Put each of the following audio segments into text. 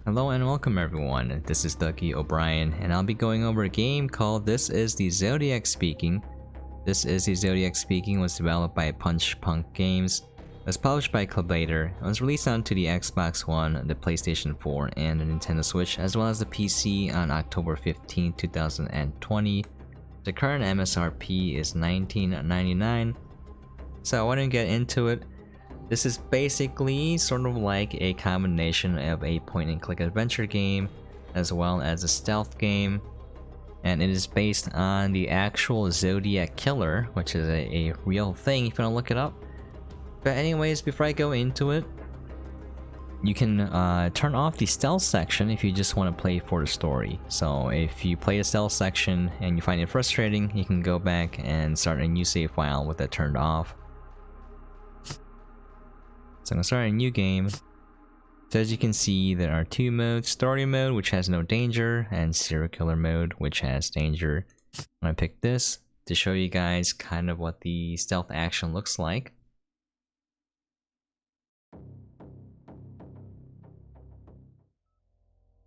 Hello and welcome everyone, this is duckyobrien and I'll be going over a game called This is the Zodiac Speaking. This is the Zodiac Speaking was developed by Punch Punk Games, was published by Klabater, and was released onto the Xbox One, the PlayStation 4, and the Nintendo Switch, as well as the PC on October 15, 2020. The current MSRP is $19.99, so I want to get into it. This is basically sort of like a combination of a point-and-click adventure game as well as a stealth game, and it is based on the actual Zodiac Killer, which is a real thing if you want to look it up. But anyways, before I go into it, you can turn off the stealth section if you just want to play for the story. So if you play the stealth section and you find it frustrating, you can go back and start a new save file with that turned off. So I'm gonna start a new game. So as you can see, there are two modes: story mode, which has no danger, and serial killer mode, which has danger. I'm gonna pick this to show you guys kind of what the stealth action looks like.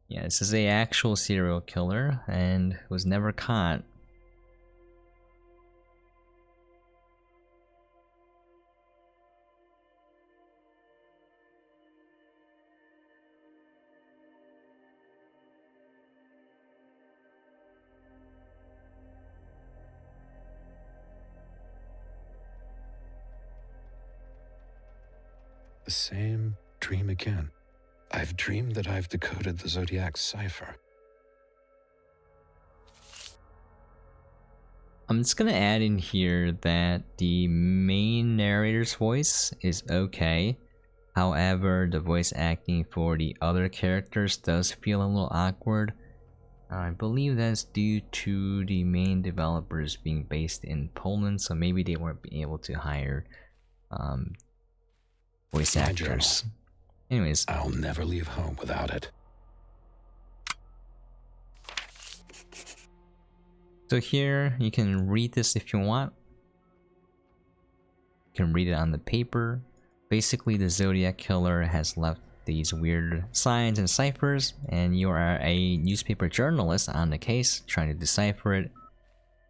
Yeah, this is a actual serial killer and was never caught. The same dream again. I've dreamed that I've decoded the Zodiac cipher. I'm just gonna add in here that the main narrator's voice is okay. However, the voice acting for the other characters does feel a little awkward. I believe that's due to the main developers being based in Poland, so maybe they weren't able to hire voice actors. Anyways, I'll never leave home without it. So here you can read this if you want. You can read it on the paper. Basically, the Zodiac Killer has left these weird signs and ciphers, and you are a newspaper journalist on the case trying to decipher it.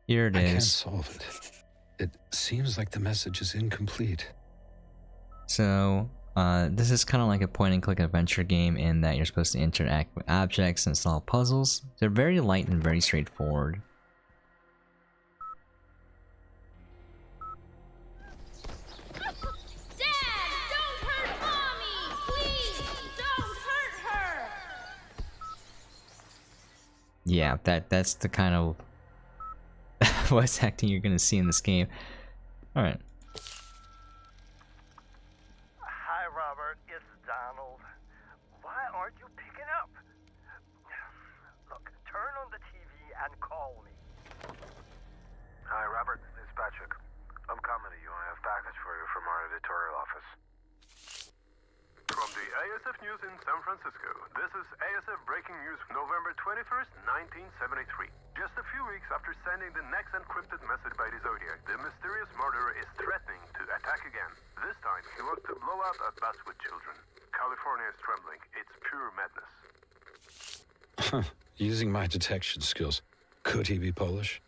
Here it is. I can't solve it. It seems like the message is incomplete. So, this is kind of like a point-and-click adventure game in that you're supposed to interact with objects and solve puzzles. They're very light and very straightforward. Dad, don't hurt Mommy! Please, don't hurt her! Yeah, that's the kind of voice acting you're gonna see in this game. Alright. Hi, Robert. It's Donald. Why aren't you picking up? Look, turn on the TV and call me. Hi, Robert. It's Patrick. I'm coming to you. I have a package for you from our editorial office. From the ASF News in San Francisco, this is ASF Breaking News, November 21st, 1973. Just a few weeks after sending the next encrypted message by the Zodiac, the mysterious murderer is threatening to attack again. This time, he wants to blow out a bus with children. California is trembling. It's pure madness. Using my detection skills, could he be Polish?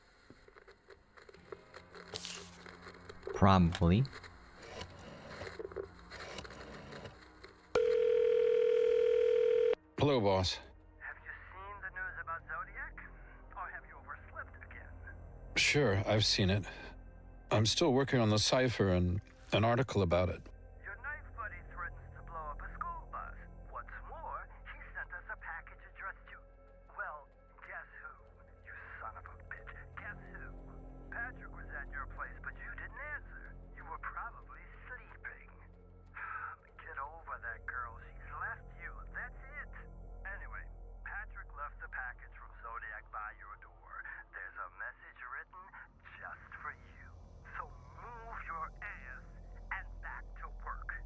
Probably. Hello, boss. Have you seen the news about Zodiac? Or have you overslept again? Sure, I've seen it. I'm still working on the cipher and an article about it. Your knife buddy threatens to blow up a school bus. What's more, he sent us a package addressed to... Well, guess who? You son of a bitch. Guess who? Patrick was at your place, but you didn't answer. You were probably sleeping. Get over that girl. She's left you. That's it. Anyway, Patrick left the package from Zodiac by your door. There's a message written just for you. So move your ass and back to work.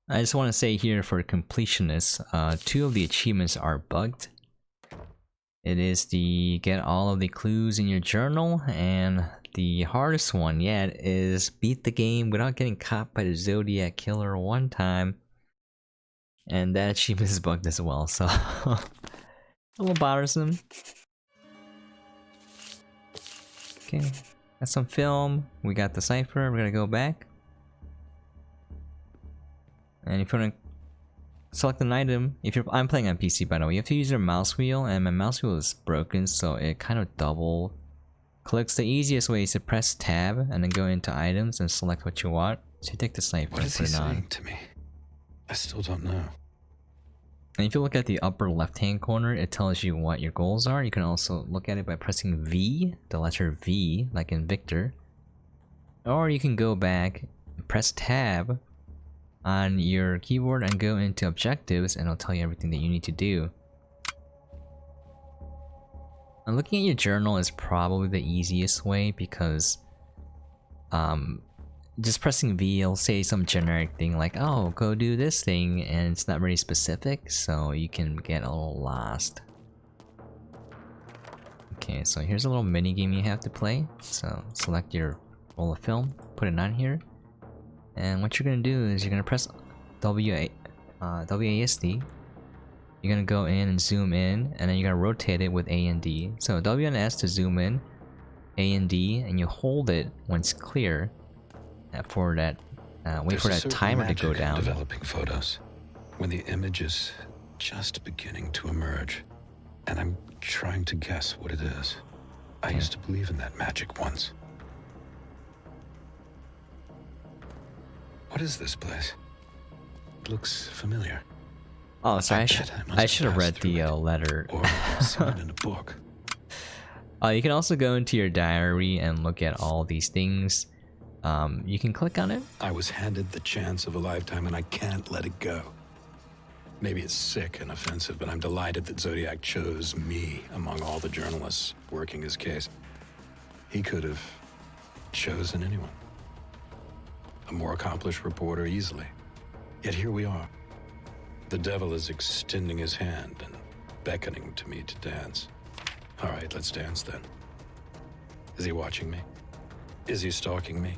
I just want to say here for completionists, two of the achievements are bugged. It is the get all of the clues in your journal, and the hardest one yet is beat the game without getting caught by the Zodiac Killer one time. And that achievement is bugged as well, so a little bothersome. Okay, got some film. We got the cipher. We're gonna go back. And if you wanna select an item, I'm playing on PC by the way, you have to use your mouse wheel, and my mouse wheel is broken, so it kind of double clicks. The easiest way is to press tab and then go into items and select what you want. So you take the cipher What and is put he it on. saying to me? I still don't know. And if you look at the upper left hand corner, it tells you what your goals are. You can also look at it by pressing V, the letter V, like in Victor. Or you can go back, press tab on your keyboard and go into objectives, and it'll tell you everything that you need to do. And looking at your journal is probably the easiest way, because just pressing V, it'll say some generic thing like, oh, go do this thing, and it's not very specific, so you can get a little lost. Okay, so here's a little mini game you have to play. So select your roll of film, put it on here, and what you're gonna do is you're gonna press WASD. You're gonna go in and zoom in, and then you're gonna rotate it with A and D. So W and S to zoom in, A and D, and you hold it when it's clear. For that, wait for that timer to go down. Developing photos when the image is just beginning to emerge, and I'm trying to guess what it is. I used to believe in that magic once. What is this place? It looks familiar. Oh, sorry. I should have read the letter. Or seen it in a book. You can also go into your diary and look at all these things. You can click on it. I was handed the chance of a lifetime, and I can't let it go. Maybe it's sick and offensive, but I'm delighted that Zodiac chose me among all the journalists working his case. He could have chosen anyone. A more accomplished reporter easily. Yet here we are. The devil is extending his hand and beckoning to me to dance. All right, let's dance then. Is he watching me? Is he stalking me?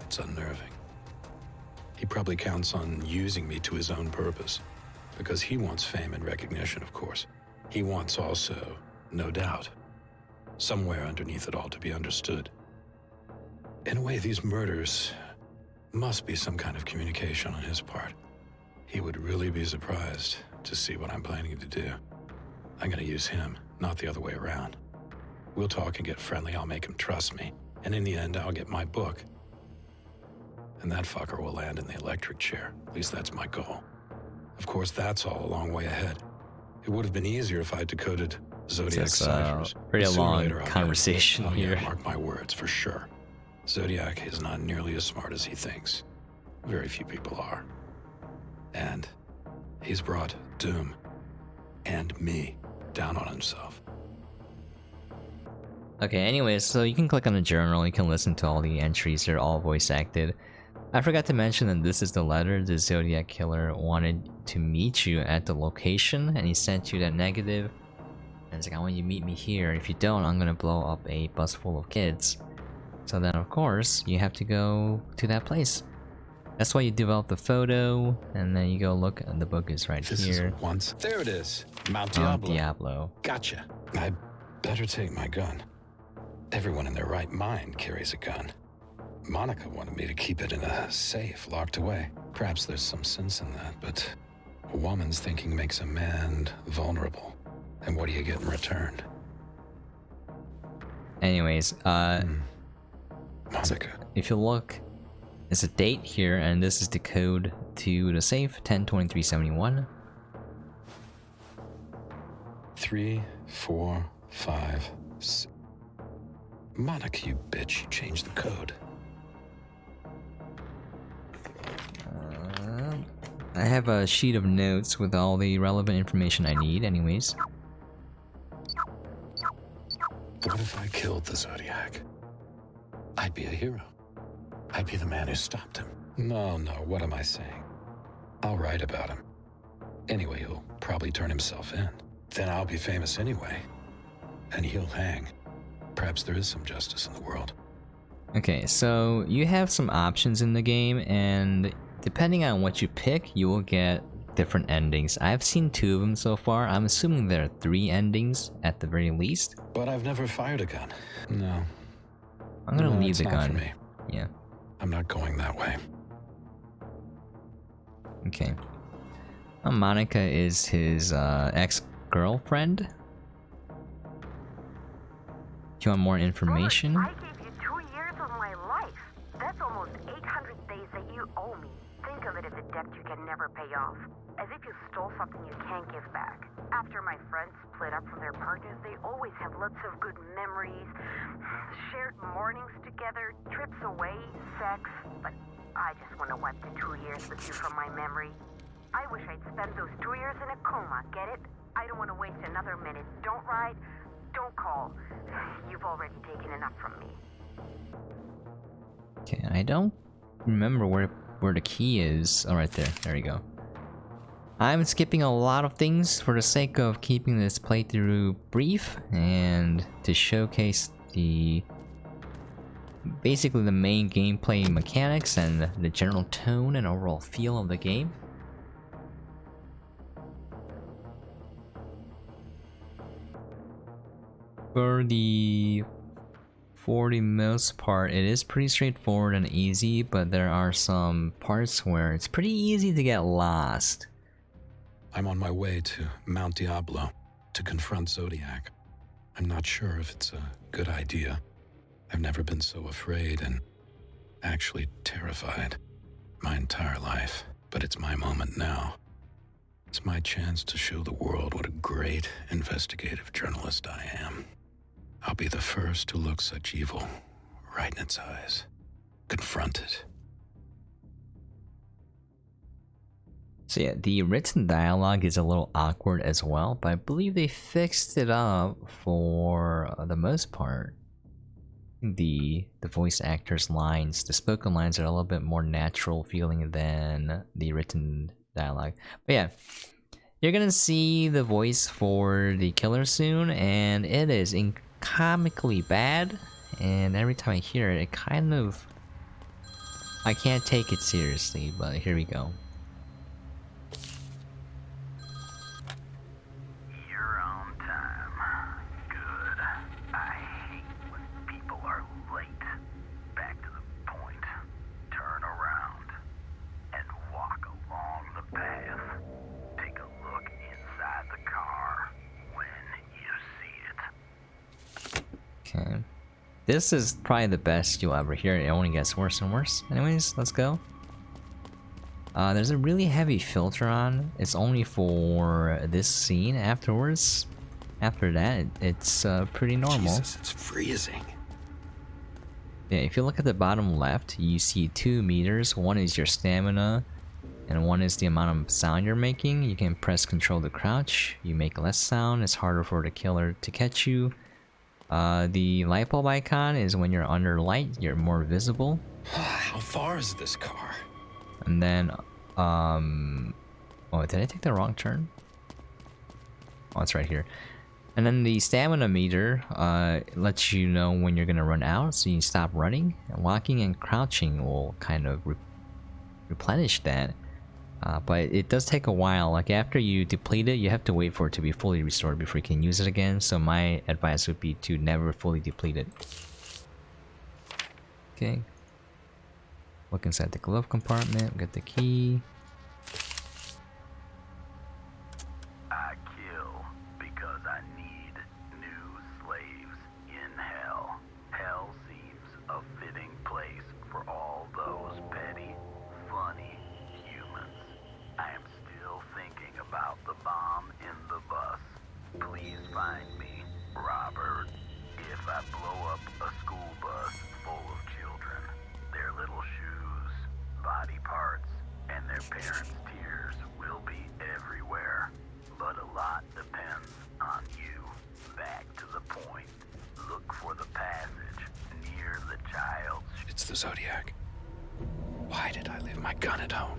It's unnerving. He probably counts on using me to his own purpose, because he wants fame and recognition, of course. He wants also, no doubt, somewhere underneath it all to be understood. In a way, these murders must be some kind of communication on his part. He would really be surprised to see what I'm planning to do. I'm gonna use him, not the other way around. We'll talk and get friendly, I'll make him trust me, and in the end, I'll get my book. And that fucker will land in the electric chair. At least that's my goal. Of course, that's all a long way ahead. It would have been easier if I had decoded Zodiac ciphers. Pretty long conversation here. Yeah, mark my words, for sure. Zodiac is not nearly as smart as he thinks. Very few people are. And he's brought doom and me down on himself. Okay, anyways, so you can click on the journal, you can listen to all the entries, they're all voice acted. I forgot to mention that this is the letter the Zodiac Killer wanted to meet you at the location, and he sent you that negative. And it's like, I want you to meet me here. If you don't, I'm gonna blow up a bus full of kids. So then, of course, you have to go to that place. That's why you develop the photo, and then you go look, and the book is right here. There it is. Mount Mount Diablo. Diablo. Gotcha. I'd better take my gun. Everyone in their right mind carries a gun. Monica wanted me to keep it in a safe, locked away. Perhaps there's some sense in that, but a woman's thinking makes a man vulnerable. And what do you get in return? Anyways, Monica. if you look, there's a date here, and this is the code to the safe, 102371. 3, 4, 5, 6. Monica, you bitch, you changed the code. I have a sheet of notes with all the relevant information I need, anyways. What if I killed the Zodiac? I'd be a hero. I'd be the man who stopped him. No, what am I saying? I'll write about him. Anyway, he'll probably turn himself in. Then I'll be famous anyway. And he'll hang. Perhaps there is some justice in the world. Okay, so you have some options in the game, and depending on what you pick, you will get different endings. I've seen 2 of them so far. I'm assuming there are 3 endings at the very least. But I've never fired a gun. No. I'm gonna No, leave it's the not gun. for me. Yeah. I'm not going that way. Okay. Monica is his ex-girlfriend. Do you want more information? I gave you 2 years of my life. That's almost 800 days that you owe me. Think of it as a debt you can never pay off. As if you stole something you can't give back. After my friends split up from their partners, they always have lots of good memories. Shared mornings together, trips away, sex. But I just want to wipe the 2 years with you from my memory. I wish I'd spent those 2 years in a coma, get it? I don't want to waste another minute. Don't write, don't call. You've already taken enough from me. Okay, I don't remember where the key is. Oh, right there. There you go. I'm skipping a lot of things for the sake of keeping this playthrough brief and to showcase basically the main gameplay mechanics and the general tone and overall feel of the game. For the most part, it is pretty straightforward and easy, but there are some parts where it's pretty easy to get lost. I'm on my way to Mount Diablo to confront Zodiac. I'm not sure if it's a good idea. I've never been so afraid and actually terrified my entire life, but it's my moment now. It's my chance to show the world what a great investigative journalist I am. I'll be the first to look such evil right in its eyes, confront it. So yeah, the written dialogue is a little awkward as well, but I believe they fixed it up for the most part. The voice actors' lines, the spoken lines are a little bit more natural feeling than the written dialogue. But yeah, you're gonna see the voice for the killer soon, and it is comically bad. And every time I hear it, I can't take it seriously. But here we go. You're on time. Good. I hate when people are late. Back to the point. Turn around and walk along the path. Take a look inside the car when you see it. Okay. This is probably the best you'll ever hear. It only gets worse and worse. Anyways, let's go. There's a really heavy filter on. It's only for this scene. Afterwards, after that, it's pretty normal. Jesus, it's freezing. Yeah, if you look at the bottom left, you see 2 meters. One is your stamina, and one is the amount of sound you're making. You can press Control to crouch. You make less sound. It's harder for the killer to catch you. The light bulb icon is when you're under light, you're more visible. How far is this car? And then, oh, did I take the wrong turn? Oh, it's right here. And then the stamina meter lets you know when you're gonna run out, so you stop running. And walking and crouching will kind of replenish that. But it does take a while. Like after you deplete it, you have to wait for it to be fully restored before you can use it again. So my advice would be to never fully deplete it. Okay. Look inside the glove compartment. Get the key. I kill because I need new slaves in hell. Hell seems a fitting place for all those petty, funny humans. I am still thinking about the bomb in the bus. Please find me, Robert. If I blow up a school bus full of children, their little shoes, body parts, and their parents' tears will be everywhere. But a lot depends on you. Back to the point. Look for the passage near the child's. It's the Zodiac. Why did I leave my gun at home?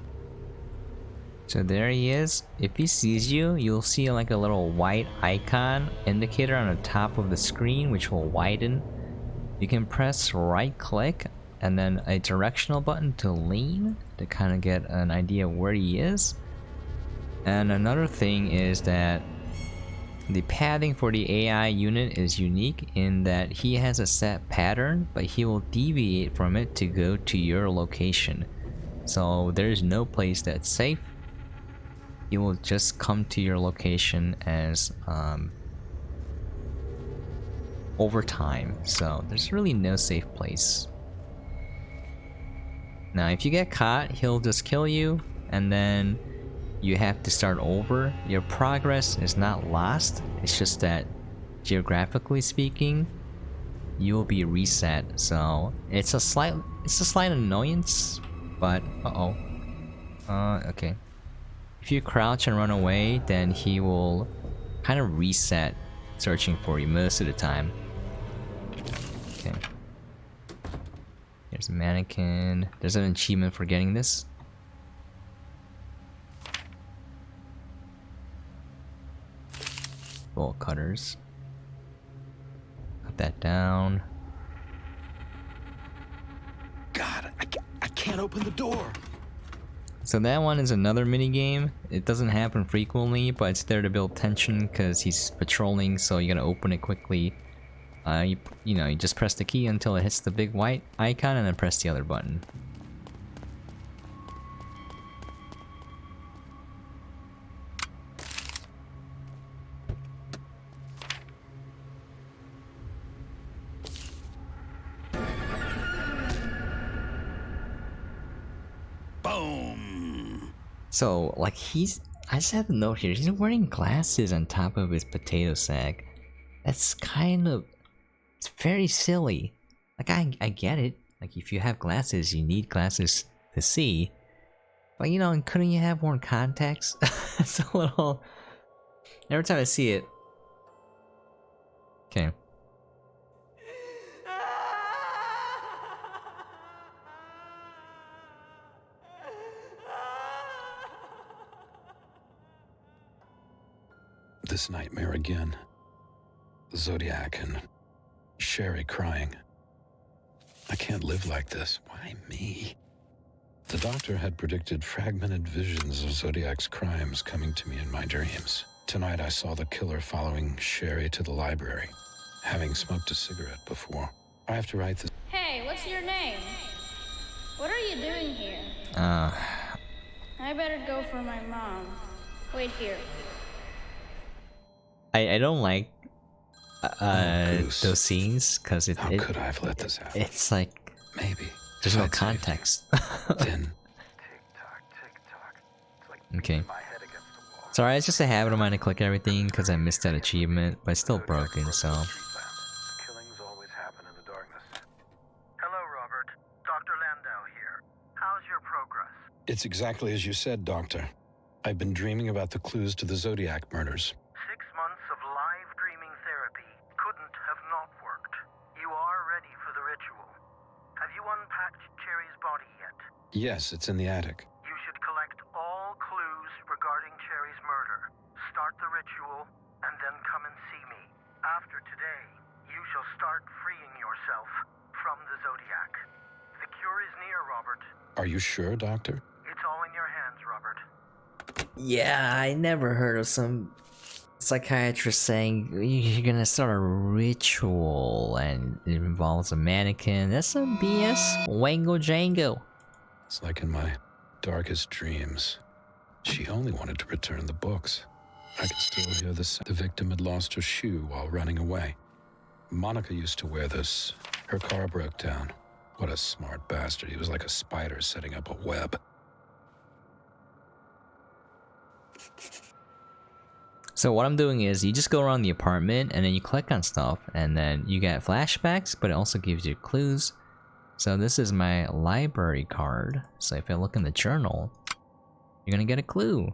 So there he is. If he sees you, you'll see like a little white icon indicator on the top of the screen, which will widen. You can press right click and then a directional button to lean to kind of get an idea of where he is. And another thing is that the pathing for the AI unit is unique in that he has a set pattern, but he will deviate from it to go to your location. So there's no place that's safe. He will just come to your location as over time. So there's really no safe place. Now if you get caught, he'll just kill you and then you have to start over. Your progress is not lost, it's just that geographically speaking, you will be reset. So it's a slight annoyance, but okay. If you crouch and run away, then he will kind of reset searching for you most of the time. Okay. There's a mannequin. There's an achievement for getting this. Bolt cutters. Put that down. God, I can't open the door. So that one is another mini game. It doesn't happen frequently, but it's there to build tension because he's patrolling, so you gotta open it quickly. You just press the key until it hits the big white icon and then press the other button. Boom. So, like, I just have to note here, he's wearing glasses on top of his potato sack. That's kind of... It's very silly. Like, I get it. Like, if you have glasses, you need glasses to see. But, couldn't you have worn contacts? It's a little... Every time I see it... Okay. This nightmare again. Zodiac and Sherry crying. I can't live like this. Why me? The doctor had predicted fragmented visions of Zodiac's crimes coming to me in my dreams. Tonight I saw the killer following Sherry to the library, having smoked a cigarette before. I have to write this. Hey, what's your name? What are you doing here? I better go for my mom. Wait here. I don't like Goose. those scenes because How could I have let this happen? It's like Maybe. there's if no I'd saved context. you, Then Tick-tock, tick-tock. It's like Okay. my head against the wall. Sorry, it's just a habit of mine to click everything because I missed that achievement, but it's still broken, so... Killings always happen in the darkness. Hello, Robert. Dr. Landau here. How's your progress? it's exactly as you said, Doctor. I've been dreaming about the clues to the Zodiac murders. 6 months of live dreaming therapy couldn't have not worked. You are ready for the ritual. Have you unpacked Cherry's body yet? Yes, it's in the attic. You should collect all clues regarding Cherry's murder. Start the ritual, and then come and see me. After today, you shall start freeing yourself from the Zodiac. The cure is near, Robert. Are you sure, Doctor? It's all in your hands, Robert. Yeah, I never heard of some psychiatrist saying you're gonna start a ritual and it involves a mannequin. That's some BS. Wango Django. It's like in my darkest dreams. She only wanted to return the books. I could still hear the victim had lost her shoe while running away. Monica used to wear this. Her car broke down. What a smart bastard. He was like a spider setting up a web. So what I'm doing is you just go around the apartment and then you click on stuff and then you get flashbacks, but it also gives you clues. So this is my library card. So if I look in the journal, you're gonna get a clue.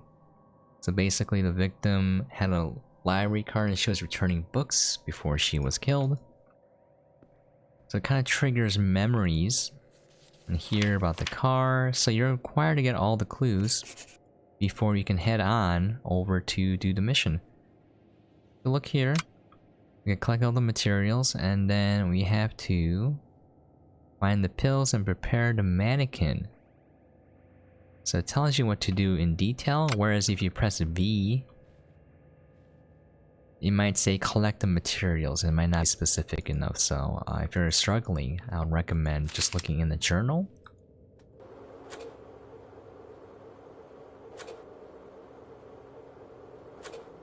So basically the victim had a library card and she was returning books before she was killed. So it kind of triggers memories and hear about the car. So you're required to get all the clues before you can head on over to do the mission. So look here. We can collect all the materials, and then we have to find the pills and prepare the mannequin. So it tells you what to do in detail, whereas if you press V, it might say collect the materials. It might not be specific enough, so if you're struggling, I would recommend just looking in the journal.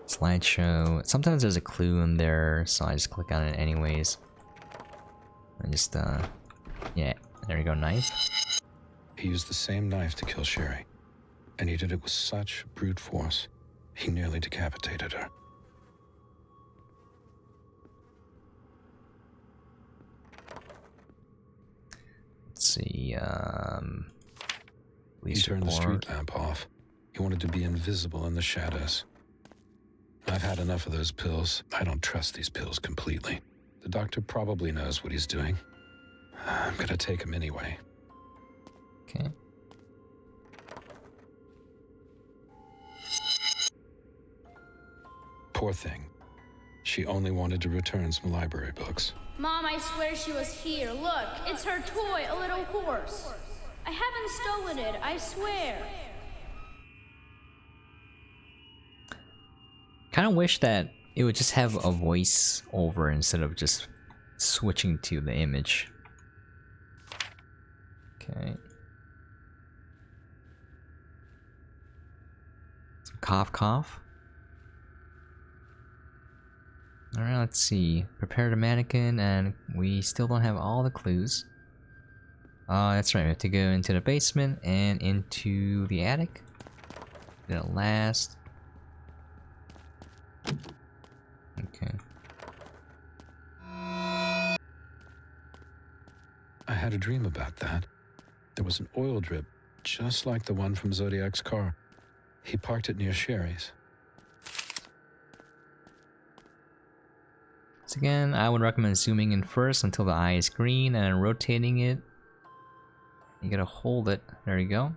Slideshow. Sometimes there's a clue in there, so I just click on it anyways. And just, yeah, there you go, knife. He used the same knife to kill Sherry, and he did it with such brute force, he nearly decapitated her. Let's see, He turned the street lamp off. He wanted to be invisible in the shadows. I've had enough of those pills. I don't trust these pills completely. The doctor probably knows what he's doing. I'm gonna take him anyway. Okay. Poor thing. She only wanted to return some library books. Mom, I swear she was here. Look, it's her toy, a little horse. I haven't stolen it, I swear. Kind of wish that it would just have a voice over instead of just switching to the image. Okay. Some cough cough. Alright, let's see. Prepare the mannequin, and we still don't have all the clues. That's right, we have to go into the basement and into the attic. Did it last? Okay. I had a dream about that. There was an oil drip, just like the one from Zodiac's car. He parked it near Sherry's. So again, I would recommend zooming in first until the eye is green, and then rotating it. You gotta hold it. There you go.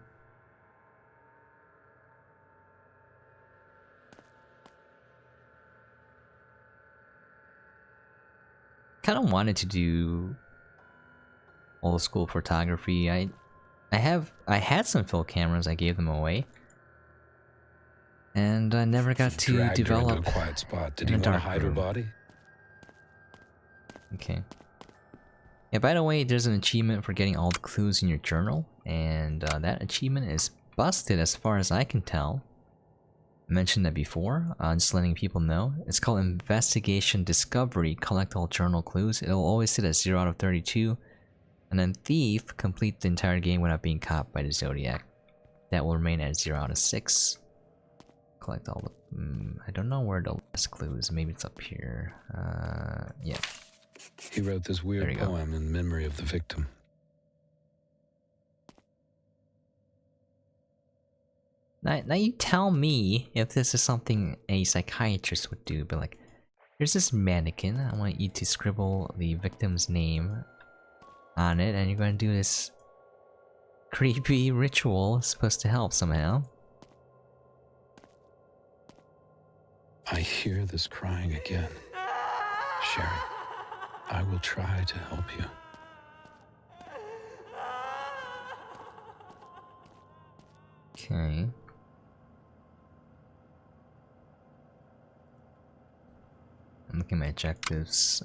Kind of wanted to do old school photography. I had some film cameras. I gave them away, and I never got to Dragged her develop. into a quiet spot. Did he in a want to dark hide her room. body? Okay. Yeah, by the way, there's an achievement for getting all the clues in your journal, and that achievement is busted as far as I can tell. I mentioned that before, just letting people know. It's called Investigation Discovery, collect all journal clues. It'll always sit at 0 out of 32. And then Thief, complete the entire game without being caught by the Zodiac. That will remain at 0 out of 6. Collect all the... I don't know where the last clue is. Maybe it's up here. Yeah. He wrote this There weird you go. poem in memory of the victim. Now you tell me if this is something a psychiatrist would do, but like, here's this mannequin. I want you to scribble the victim's name on it, and you're going to do this creepy ritual. It's supposed to help somehow. I hear this crying again. Sherry, I will try to help you. Okay. I'm looking at my objectives.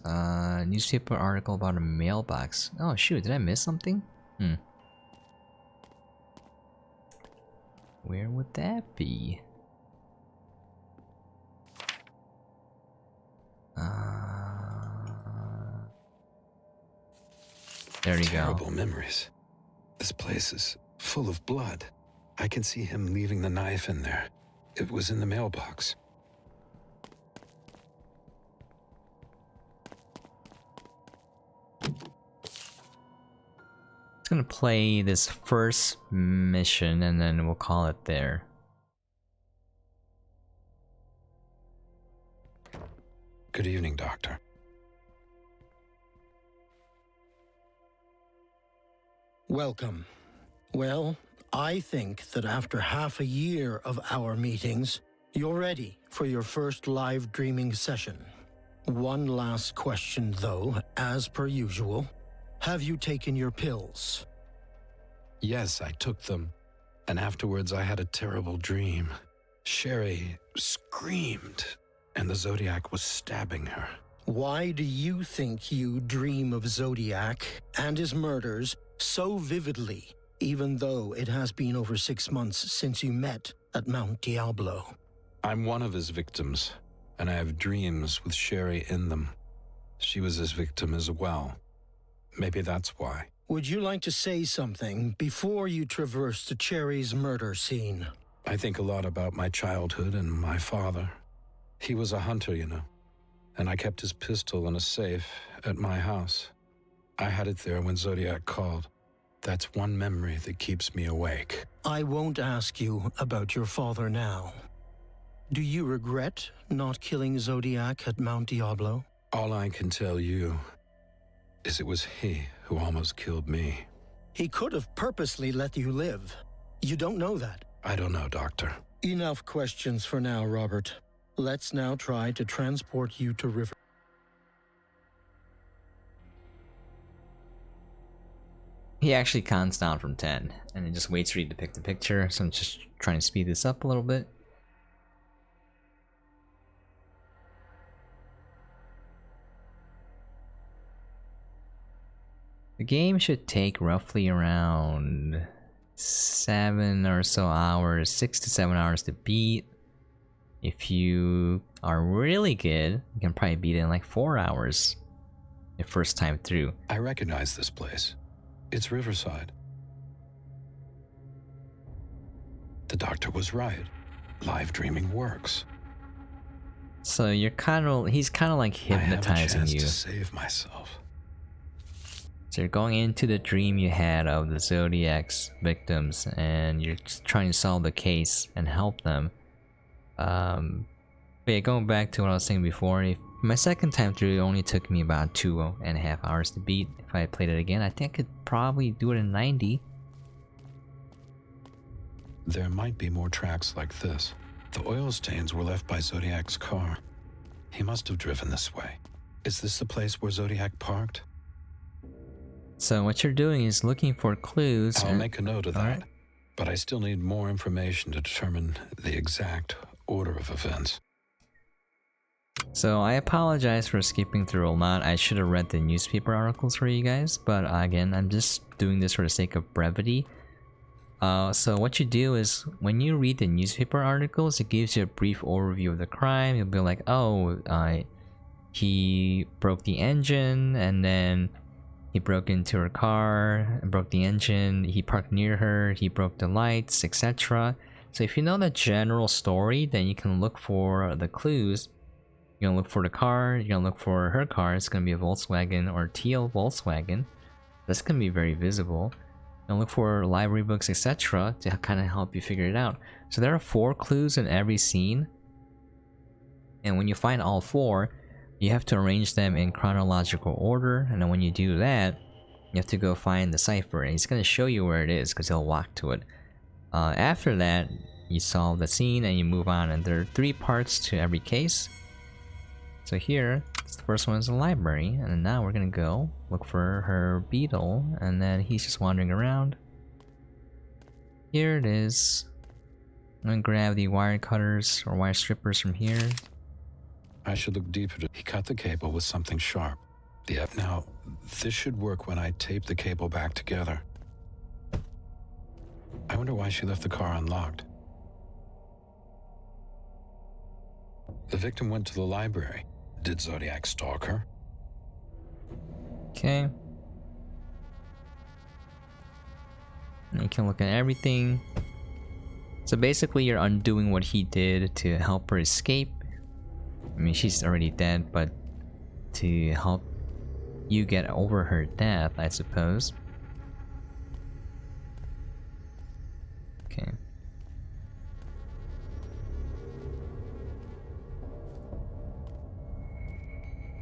Newspaper article about a mailbox. Oh shoot, did I miss something? Where would that be? There you go. Terrible memories. This place is full of blood. I can see him leaving the knife in there. It was in the mailbox. It's gonna play this first mission and then we'll call it there. Good evening, Doctor. Welcome. Well, I think that after half a year of our meetings, you're ready for your first live dreaming session. One last question, though, as per usual. Have you taken your pills? Yes, I took them. And afterwards, I had a terrible dream. Sherry screamed, and the Zodiac was stabbing her. Why do you think you dream of Zodiac and his murders so vividly, even though it has been over 6 months since you met at Mount Diablo? I'm one of his victims, and I have dreams with Sherry in them. She was his victim as well. Maybe that's why. Would you like to say something before you traverse to Cherry's murder scene? I think a lot about my childhood and my father. He was a hunter, you know, and I kept his pistol in a safe at my house. I had it there when Zodiac called. That's one memory that keeps me awake. I won't ask you about your father now. Do you regret not killing Zodiac at Mount Diablo? All I can tell you is it was he who almost killed me. He could have purposely let you live. You don't know that. I don't know, Doctor. Enough questions for now, Robert. Let's now try to transport you to River. He actually counts down from 10 and it just waits for you to pick the picture, so I'm just trying to speed this up a little bit. The game should take roughly around 7 or so hours, 6 to 7 hours to beat. If you are really good, you can probably beat it in like 4 hours your first time through. I recognize this place. It's Riverside. The doctor was right. Live dreaming works. So you're he's kind of like hypnotizing I have a chance you. to save myself. So you're going into the dream you had of the Zodiac's victims, and you're just trying to solve the case and help them. But yeah, going back to what I was saying before, my second time through it only took me about 2.5 hours to beat. If I played it again, I think I could probably do it in 90. There might be more tracks like this. The oil stains were left by Zodiac's car. He must have driven this way. Is this the place where Zodiac parked? So what you're doing is looking for clues. I'll make a note of that. Alright. But I still need more information to determine the exact order of events. So I apologize for skipping through a lot. I should have read the newspaper articles for you guys, but again, I'm just doing this for the sake of brevity. So what you do is, when you read the newspaper articles, it gives you a brief overview of the crime. You'll be like, oh, he broke the engine, and then he broke into her car and broke the engine, he parked near her, he broke the lights, etc. So if you know the general story, then you can look for the clues. You're gonna look for the car, you're gonna look for her car, it's gonna be a Volkswagen or teal Volkswagen. That's gonna be very visible. You're gonna look for library books, etc. to kind of help you figure it out. So there are 4 clues in every scene. And when you find all 4, you have to arrange them in chronological order, and then when you do that, you have to go find the cipher, and he's going to show you where it is because he'll walk to it. After that, you solve the scene and you move on, and there are 3 parts to every case. So here, the first one is the library, and then now we're going to go look for her beetle, and then he's just wandering around. Here it is. I'm going to grab the wire cutters or wire strippers from here. I should look deeper. He cut the cable with something sharp. Now, this should work when I tape the cable back together. I wonder why she left the car unlocked. The victim went to the library. Did Zodiac stalk her? Okay. And you can look at everything. So basically you're undoing what he did to help her escape. I mean, she's already dead, but to help you get over her death, I suppose. Okay.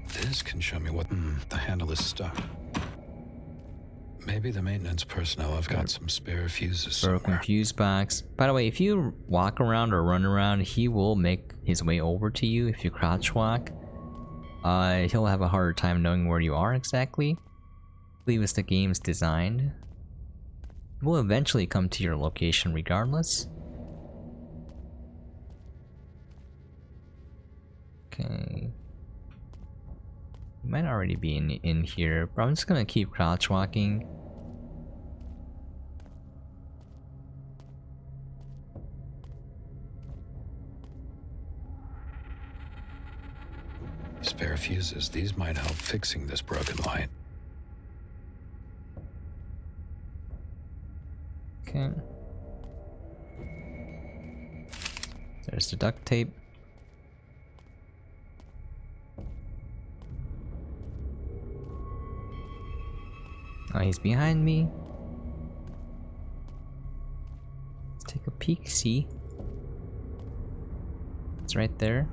This can show me what... the handle is stuck. Maybe the maintenance personnel have got some spare fuses Broken somewhere. fuse box. By the way, if you walk around or run around, he will make his way over to you if you crouch walk. He'll have a harder time knowing where you are exactly. I believe it's the game's designed. He will eventually come to your location regardless. Okay. He might already be in here, but I'm just gonna keep crouch walking. Spare fuses. These might help fixing this broken light. Okay. There's the duct tape. Oh, he's behind me. Let's take a peek, see? It's right there.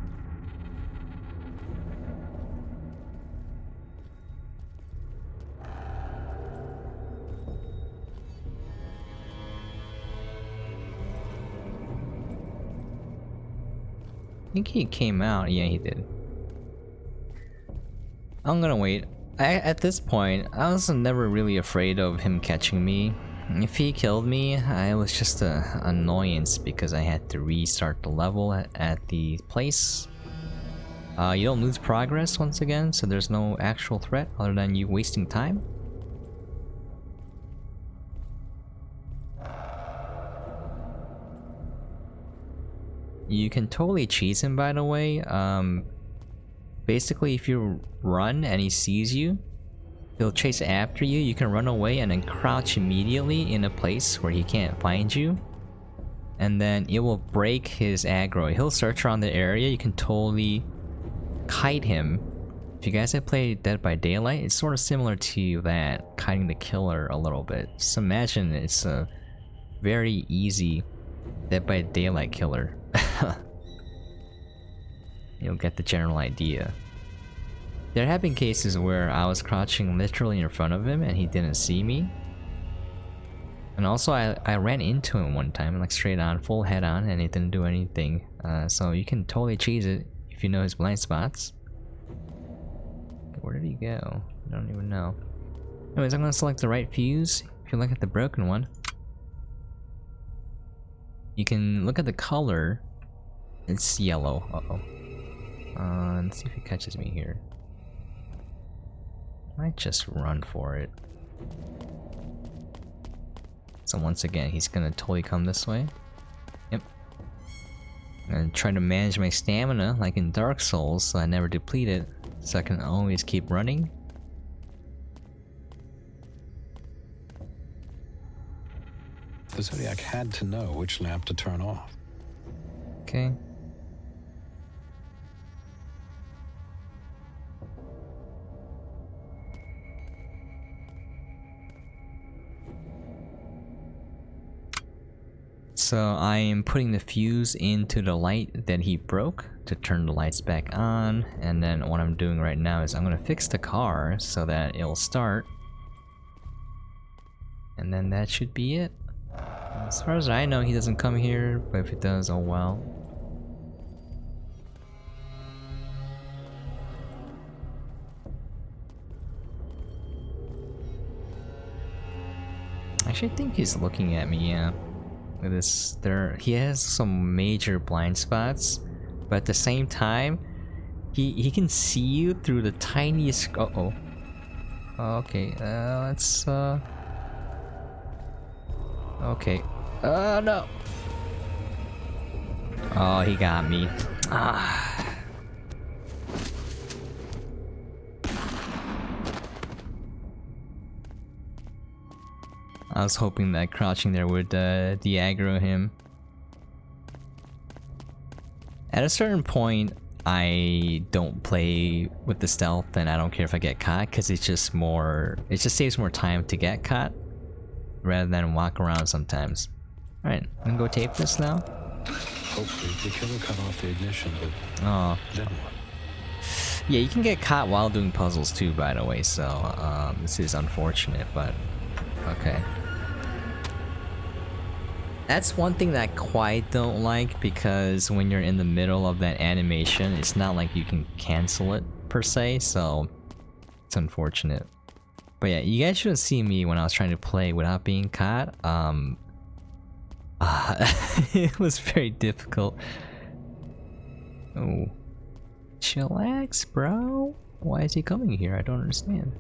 I think he came out. Yeah, he did. I'm gonna wait. At this point, I was never really afraid of him catching me. If he killed me, it was just an annoyance because I had to restart the level at the place. You don't lose progress once again, so there's no actual threat other than you wasting time. You can totally cheese him, by the way. Basically, if you run and he sees you, he'll chase after you. You can run away and then crouch immediately in a place where he can't find you. And then it will break his aggro. He'll search around the area. You can totally kite him. If you guys have played Dead by Daylight, it's sort of similar to that, kiting the killer a little bit. Just imagine it's a very easy Dead by Daylight killer. You'll get the general idea. There have been cases where I was crouching literally in front of him and he didn't see me. And also I ran into him one time, like straight on, full head on, and he didn't do anything. So you can totally cheese it if you know his blind spots. Where did he go? I don't even know. Anyways, I'm gonna select the right fuse. If you look at the broken one, you can look at the color. It's yellow. Uh-oh. Let's see if he catches me here. Might just run for it. So once again, he's gonna totally come this way. Yep. And try to manage my stamina like in Dark Souls so I never deplete it, so I can always keep running. The Zodiac had to know which lamp to turn off. Okay. So I am putting the fuse into the light that he broke to turn the lights back on, and then what I'm doing right now is I'm gonna fix the car so that it'll start, and then that should be it. As far as I know, he doesn't come here, but if he does, oh well. Actually, I think he's looking at me, yeah. With this, he has some major blind spots, but at the same time, he can see you through the tiniest. Uh-oh. Okay, let's okay. No. Oh, he got me. Ah. I was hoping that crouching there would de-aggro him. At a certain point, I don't play with the stealth, and I don't care if I get caught, because it's just more. It just saves more time to get caught, rather than walk around sometimes. All right, I'm gonna go tape this now. Hopefully, the killer cut off the ignition, but Oh, then what? yeah, you can get caught while doing puzzles too, by the way. So this is unfortunate, but Okay. That's one thing that I quite don't like, because when you're in the middle of that animation, it's not like you can cancel it per se, so it's unfortunate. But yeah, you guys shouldn't see me when I was trying to play without being caught. It was very difficult. Oh. Chillax, bro. Why is he coming here? I don't understand.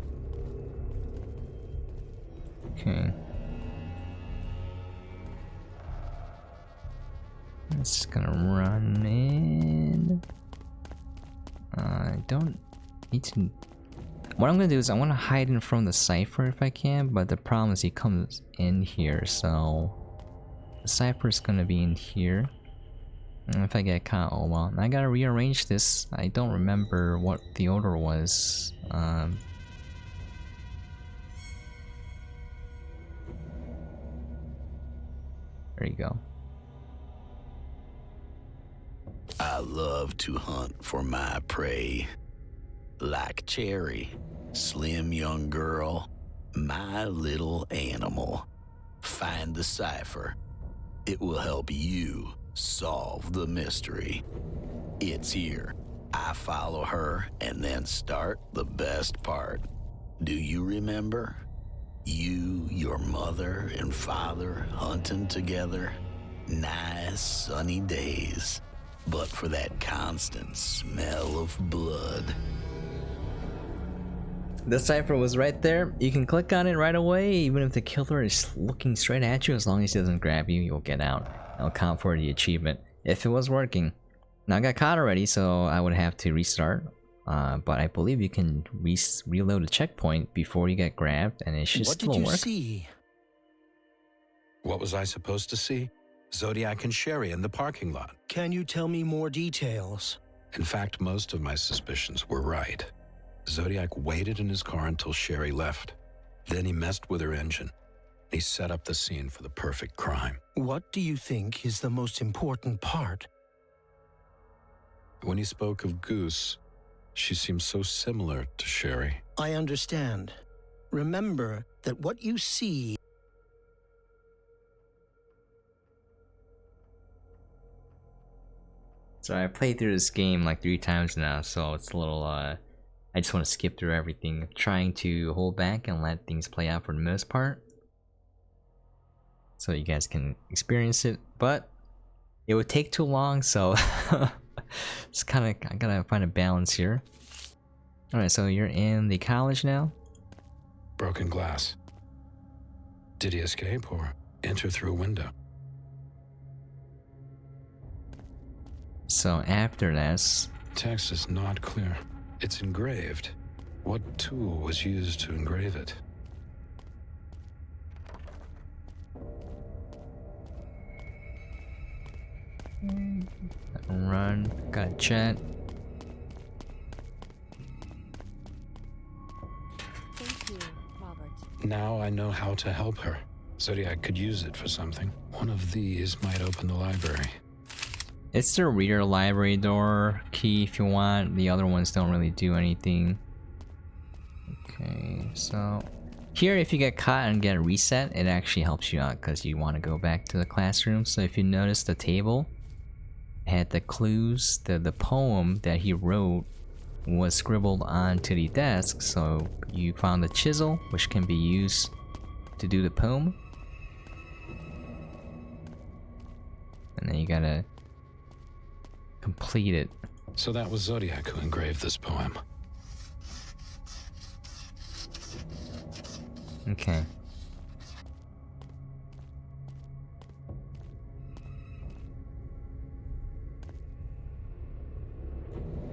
Okay. I'm just gonna run in. I don't need to. What I'm gonna do is I want to hide in front of the cipher if I can, but the problem is he comes in here, so the cipher is gonna be in here. And if I get caught, oh well. I gotta rearrange this. I don't remember what the order was. There you go. I love to hunt for my prey. Like Cherry, slim young girl, my little animal. Find the cipher. It will help you solve the mystery. It's here. I follow her and then start the best part. Do you remember? You, your mother and father hunting together? Nice sunny days. But for that constant smell of blood. The cipher was right there. You can click on it right away, even if the killer is looking straight at you. As long as he doesn't grab you, you'll get out. I'll count for the achievement if it was working. Now I got caught already, so I would have to restart. But I believe you can reload a checkpoint before you get grabbed, and it should still work. What did you see? What was I supposed to see? Zodiac and Sherry in the parking lot. Can you tell me more details? In fact, most of my suspicions were right. Zodiac waited in his car until Sherry left. Then he messed with her engine. He set up the scene for the perfect crime. What do you think is the most important part? When he spoke of Goose, she seemed so similar to Sherry. I understand. Remember that what you see. So I played through this game like 3 times now, so it's a little, I just want to skip through everything. I'm trying to hold back and let things play out for the most part, so you guys can experience it, but it would take too long, so it's kind of, I gotta find a balance here. Alright, so you're in the college now? Broken glass. Did he escape or enter through a window? So after this, Text is not clear. It's engraved. What tool was used to engrave it? run, got chat. Thank you, Robert. Now I know how to help her. Zodiac could use it for something. One of these might open the library. It's the reader library door key if you want. The other ones don't really do anything. Okay, so here if you get caught and get reset, it actually helps you out because you want to go back to the classroom. So if you notice the table had the clues, the poem that he wrote was scribbled onto the desk. So you found the chisel, which can be used to do the poem. And then you gotta complete it. So that was Zodiac who engraved this poem. Okay.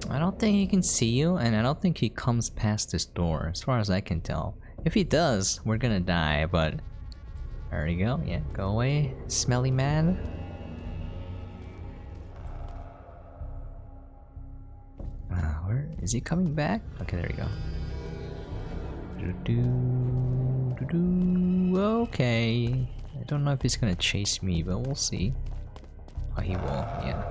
I don't think he can see you, and I don't think he comes past this door, as far as I can tell. If he does, we're gonna die, but... There you go, yeah, go away, smelly man. Where is he coming back? Okay, there you go. Okay. I don't know if he's gonna chase me, but we'll see. Oh, he will, yeah.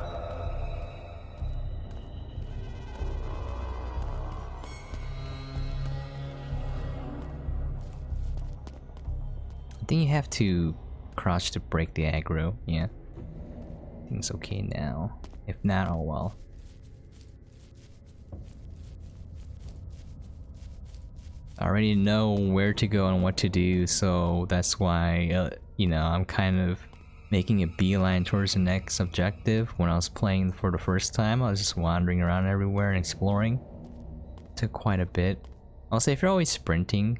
think you have to crouch to break the aggro. Yeah. I think it's okay now. If not, oh well. I already know where to go and what to do, so that's why, you know, I'm kind of making a beeline towards the next objective. When I was playing for the first time, I was just wandering around everywhere and exploring. Took quite a bit. I'll say if you're always sprinting,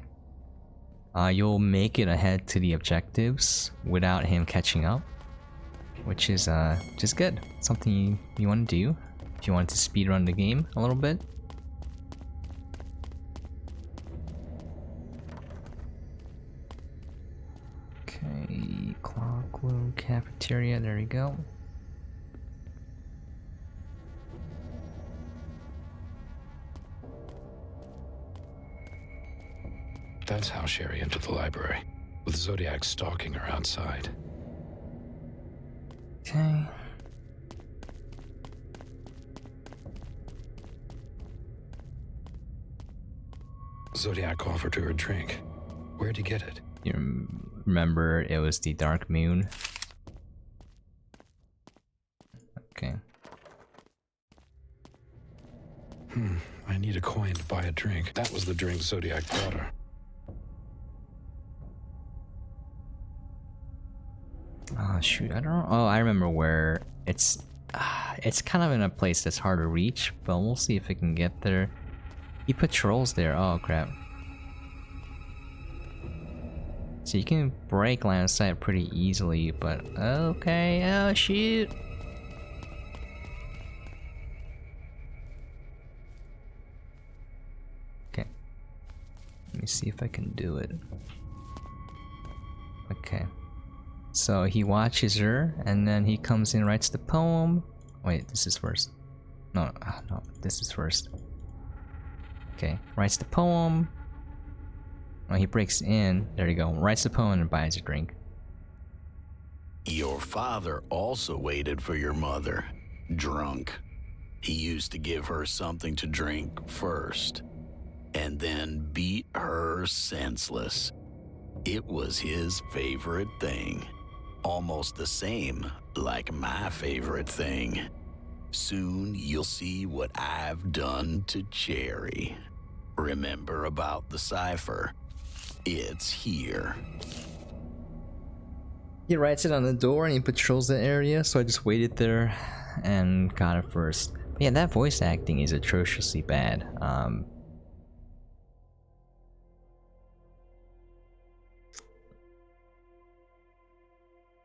you'll make it ahead to the objectives without him catching up, which is just good. Something you want to do if you want to speedrun the game a little bit. Okay, clockroom cafeteria, there you go. That's how Sherry entered the library, with Zodiac stalking her outside. Okay. Zodiac offered her a drink. Where'd he get it? You remember it was the Dark Moon? Okay. I need a coin to buy a drink. That was the drink Zodiac brought her. Oh shoot, I don't know. Oh, I remember where it's kind of in a place that's hard to reach, but we'll see if I can get there. He patrols there. Oh crap. So you can break line of sight pretty easily, but okay, oh shoot. Okay. Let me see if I can do it. Okay. So he watches her, and then he comes in, writes the poem. Wait, this is first. No, no, this is first. Okay, writes the poem. Oh, he breaks in. There you go. Writes the poem and buys a drink. Your father also waited for your mother, drunk. He used to give her something to drink first, and then beat her senseless. It was his favorite thing. Almost the same like my favorite thing. Soon you'll see what I've done to Cherry. Remember about the cipher? It's here. He writes it on the door and he patrols the area, so I just waited there and got it first. But yeah, that voice acting is atrociously bad.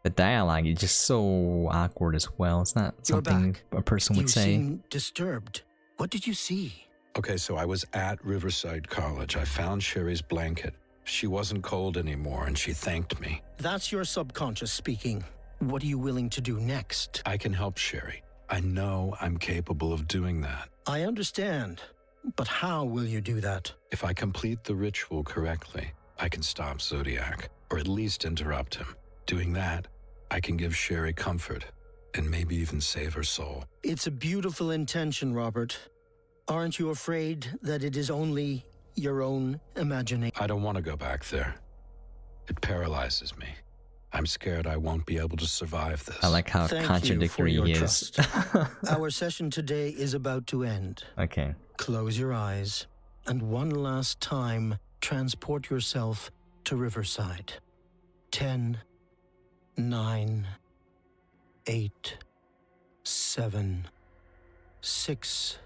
The dialogue is just so awkward as well. It's not something a person would say. You seem disturbed. What did you see? Okay, so I was at Riverside College. I found Sherry's blanket. She wasn't cold anymore, and she thanked me. That's your subconscious speaking. What are you willing to do next? I can help Sherry. I know I'm capable of doing that. I understand, but how will you do that? If I complete the ritual correctly, I can stop Zodiac, or at least interrupt him. Doing that, I can give Sherry comfort, and maybe even save her soul. It's a beautiful intention, Robert. Aren't you afraid that it is only your own imagination? I don't want to go back there. It paralyzes me. I'm scared I won't be able to survive this. I like how Thank contradictory you for he your is. trust. Our session today is about to end. Okay. Close your eyes, and one last time, transport yourself to Riverside. 10, 9, 8, 7, 6,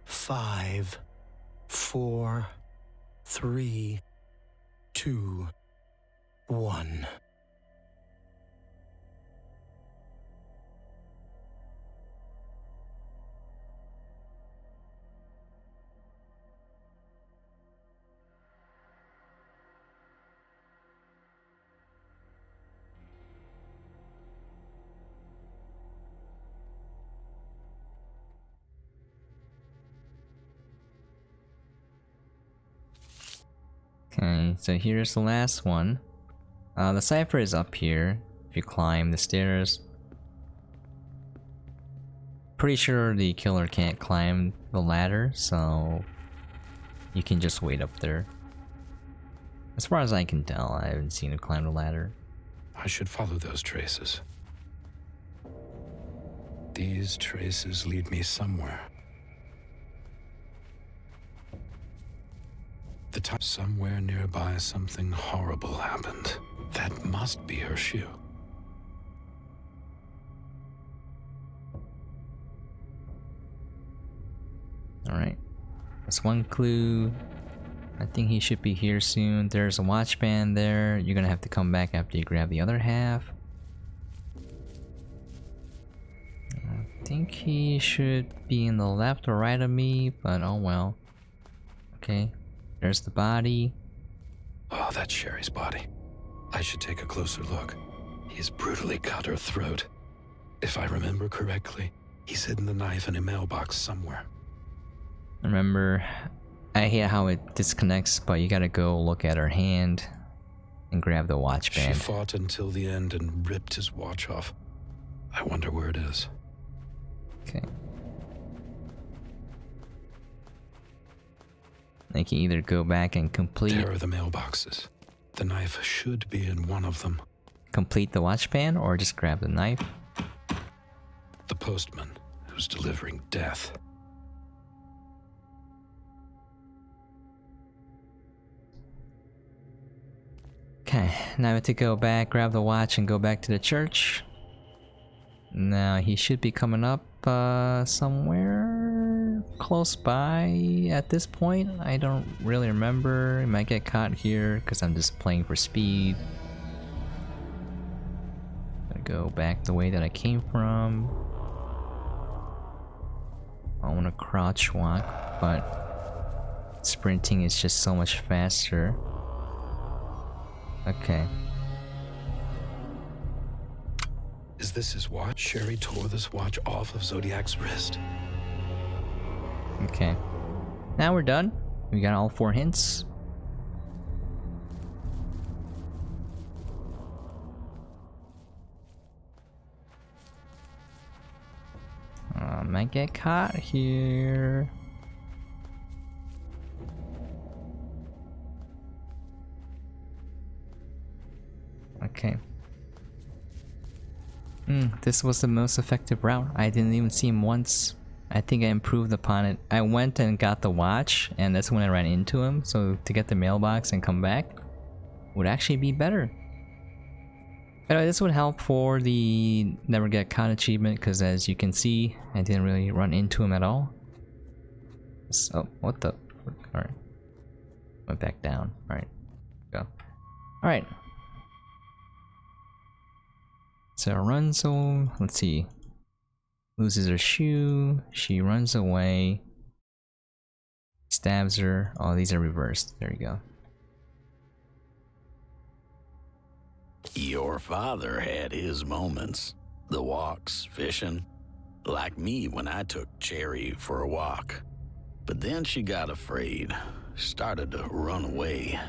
5, 4, 3, 2, 1. Okay, so here's the last one. The cipher is up here. If you climb the stairs. Pretty sure the killer can't climb the ladder, so you can just wait up there. As far as I can tell, I haven't seen her climb the ladder. I should follow those traces. These traces lead me somewhere. The time somewhere nearby, something horrible happened. That must be her shoe. Alright. That's one clue. I think he should be here soon. There's a watch band there. You're gonna have to come back after you grab the other half. I think he should be in the left or right of me, but oh well. Okay. There's the body. Oh, that's Sherry's body. I should take a closer look. He's brutally cut her throat. If I remember correctly, he's hidden the knife in a mailbox somewhere. Remember, I hate how it disconnects, but you gotta go look at her hand and grab the watch band. She fought until the end and ripped his watch off. I wonder where it is. Okay. They can either go back and complete... There are the mailboxes. The knife should be in one of them. Complete the watch band, or just grab the knife. The postman who's delivering death. Okay, now I have to go back, grab the watch, and go back to the church. Now he should be coming up somewhere close by at this point. I don't really remember. He might get caught here because I'm just playing for speed. Gonna go back the way that I came from. I want to crouch walk, but sprinting is just so much faster. Okay. Is this his watch? Sherry tore this watch off of Zodiac's wrist. Okay. Now we're done. We got all 4 hints. Might get caught here. Okay. This was the most effective route. I didn't even see him once. I think I improved upon it. I went and got the watch, and that's when I ran into him. So to get the mailbox and come back would actually be better. Anyway, this would help for the never get caught achievement, because as you can see, I didn't really run into him at all. So, what the? Alright. Went back down. Alright. Go. Alright. So Runzo, let's see. Loses her shoe. She runs away. Stabs her. Oh, these are reversed. There you go. Your father had his moments. The walks, fishing. Like me when I took Cherry for a walk. But then she got afraid. Started to run away.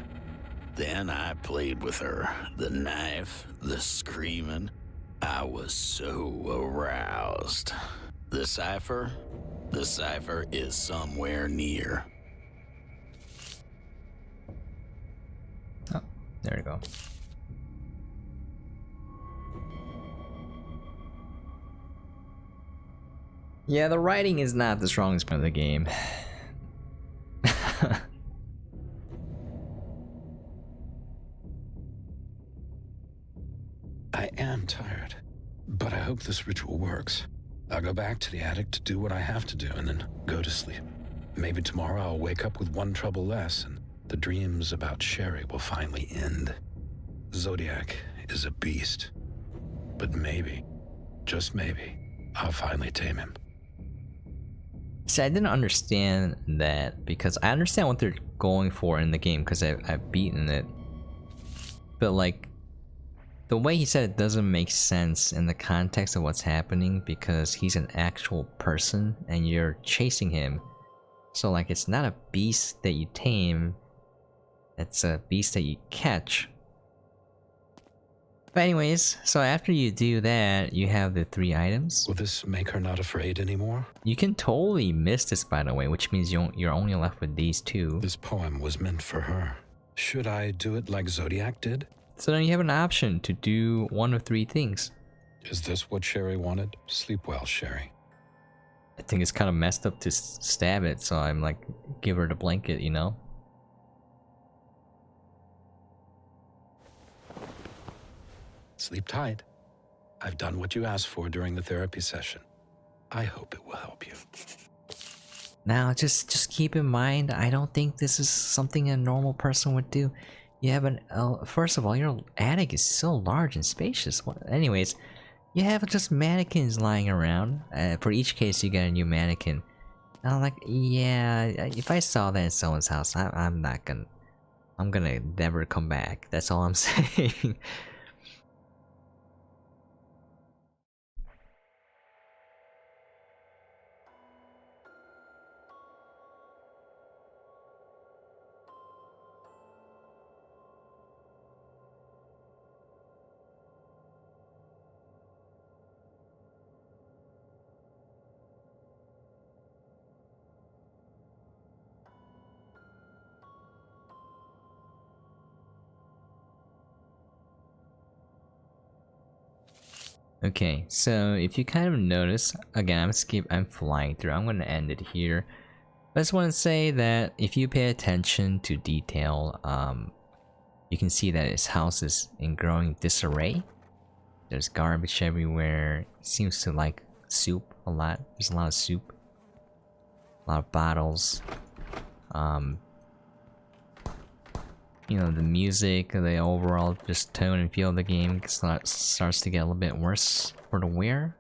Then I played with her. The knife, the screaming. I was so aroused. The cipher? The cipher is somewhere near. Oh, there we go. Yeah, the writing is not the strongest part of the game. I am tired, but I hope this ritual works. I'll go back to the attic to do what I have to do and then go to sleep. Maybe tomorrow I'll wake up with one trouble less and the dreams about Sherry will finally end. Zodiac is a beast, but maybe, just maybe, I'll finally tame him. See, I didn't understand that, because I understand what they're going for in the game because I've beaten it. But like, the way he said it doesn't make sense in the context of what's happening, because he's an actual person and you're chasing him. So like, it's not a beast that you tame, it's a beast that you catch. But anyways, so after you do that, you have the 3 items. Will this make her not afraid anymore? You can totally miss this, by the way, which means you're only left with these 2. This poem was meant for her. Should I do it like Zodiac did? So then you have an option to do one of three things. Is this what Sherry wanted? Sleep well, Sherry. I think it's kind of messed up to stab it, so I'm like, give her the blanket, you know? Sleep tight. I've done what you asked for during the therapy session. I hope it will help you. Now, just keep in mind, I don't think this is something a normal person would do. You have first of all, your attic is so large and spacious. Anyways, you have just mannequins lying around. For each case, you get a new mannequin. And I'm like, yeah, if I saw that in someone's house, I'm gonna never come back. That's all I'm saying. Okay, so if you kind of notice, again, I'm flying through. I'm gonna end it here. I just want to say that if you pay attention to detail, you can see that his house is in growing disarray. There's garbage everywhere. He seems to like soup a lot. There's a lot of soup, a lot of bottles. You know, the music, the overall just tone and feel of the game starts to get a little bit worse for the wear.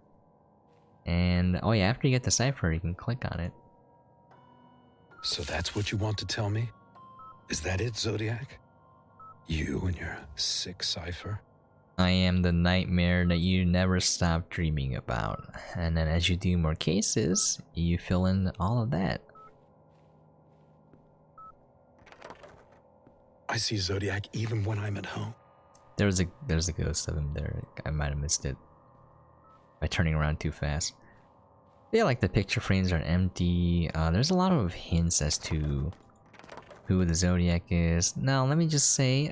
And oh yeah, after you get the cipher, you can click on it. So that's what you want to tell me? Is that it, Zodiac? You and your sick cipher? I am the nightmare that you never stop dreaming about. And then as you do more cases, you fill in all of that. I see Zodiac even when I'm at home. There's a ghost of him there. I might have missed it by turning around too fast. Yeah, like the picture frames are empty. There's a lot of hints as to who the Zodiac is. Now, let me just say,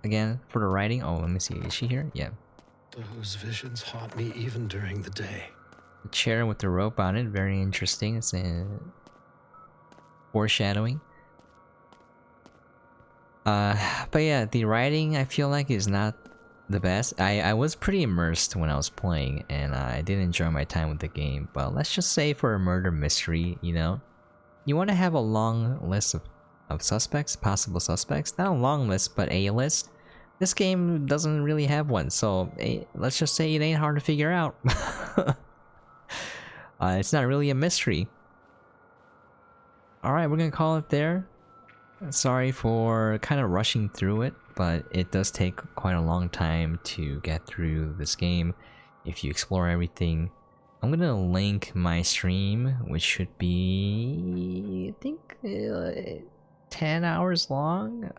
again, for the writing. Oh, let me see. Is she here? Yeah. Those visions haunt me even during the day. The chair with the rope on it, very interesting. It's foreshadowing. But yeah, the writing I feel like is not the best. I was pretty immersed when I was playing, and I did enjoy my time with the game. But let's just say for a murder mystery, you know, you want to have a long list of suspects, possible suspects. Not a long list, but a list. This game doesn't really have one, so let's just say it ain't hard to figure out. It's not really a mystery. Alright, we're gonna call it there. Sorry for kind of rushing through it, but it does take quite a long time to get through this game if you explore everything. I'm gonna link my stream, which should be, I think, 10 hours long.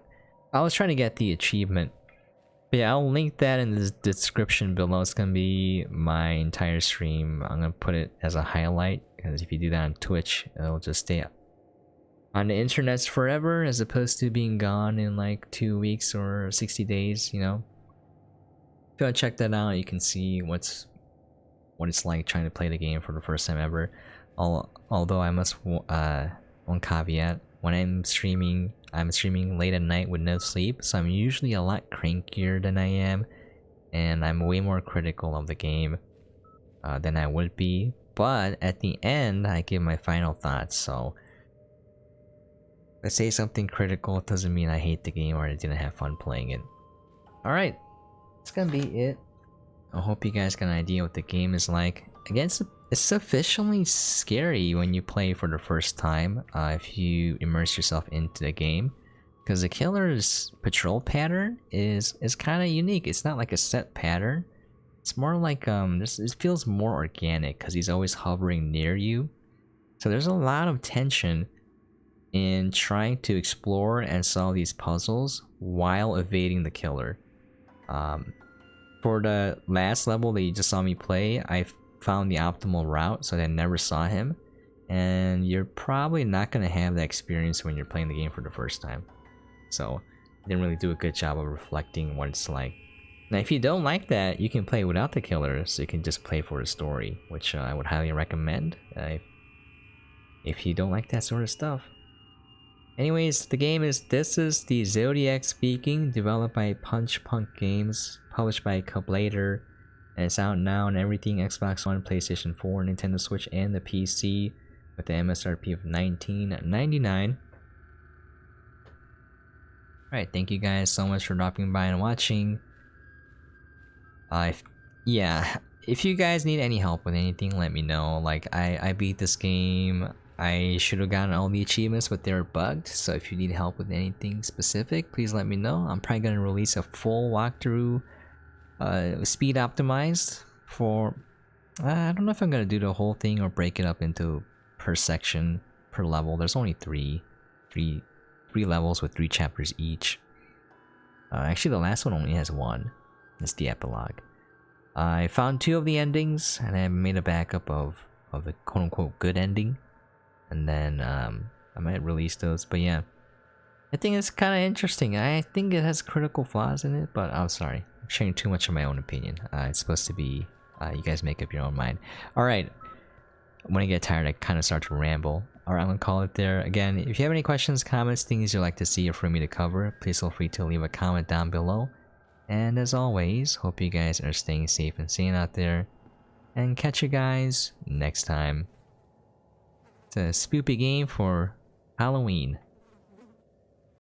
I was trying to get the achievement. But yeah, I'll link that in the description below. It's gonna be my entire stream. I'm gonna put it as a highlight, because if you do that on Twitch, it'll just stay up on the internets forever, as opposed to being gone in like 2 weeks or 60 days, you know. If you want to check that out, you can see what it's like trying to play the game for the first time ever. Although I must one caveat: when I'm streaming late at night with no sleep, so I'm usually a lot crankier than I am, and I'm way more critical of the game than I would be. But at the end, I give my final thoughts. So if I say something critical, it doesn't mean I hate the game or I didn't have fun playing it. Alright, that's gonna be it. I hope you guys got an idea what the game is like. Again, it's sufficiently scary when you play for the first time, if you immerse yourself into the game. Because the killer's patrol pattern is kind of unique. It's not like a set pattern. It's more like, it feels more organic because he's always hovering near you. So there's a lot of tension in trying to explore and solve these puzzles while evading the killer. For the last level that you just saw me play, I found the optimal route so that I never saw him. And you're probably not going to have that experience when you're playing the game for the first time. So didn't really do a good job of reflecting what it's like. Now, if you don't like that, you can play without the killer, so you can just play for the story, which I would highly recommend if you don't like that sort of stuff. Anyways, the game is This is the Zodiac Speaking, developed by Punch Punk Games, published by Klabater, and it's out now on everything: Xbox One, PlayStation 4, Nintendo Switch, and the PC, with the MSRP of $19.99. Alright, thank you guys so much for dropping by and watching. Yeah, if you guys need any help with anything, let me know. Like, I beat this game. I should have gotten all the achievements, but they're bugged. So if you need help with anything specific, please let me know. I'm probably gonna release a full walkthrough, speed optimized for. I don't know if I'm gonna do the whole thing or break it up into per section, per level. There's only three levels with 3 chapters each. Actually, the last one only has 1. It's the epilogue. I found 2 of the endings, and I made a backup of the quote-unquote good ending. And then I might release those. But yeah, I think it's kind of interesting. I think it has critical flaws in it, but I'm sorry, I'm sharing too much of my own opinion. It's supposed to be, you guys make up your own mind. Alright, when I get tired, I kind of start to ramble. Alright, I'm gonna call it there. Again, if you have any questions, comments, things you'd like to see or for me to cover, please feel free to leave a comment down below. And as always, hope you guys are staying safe and sane out there. And catch you guys next time. It's a spoopy game for Halloween.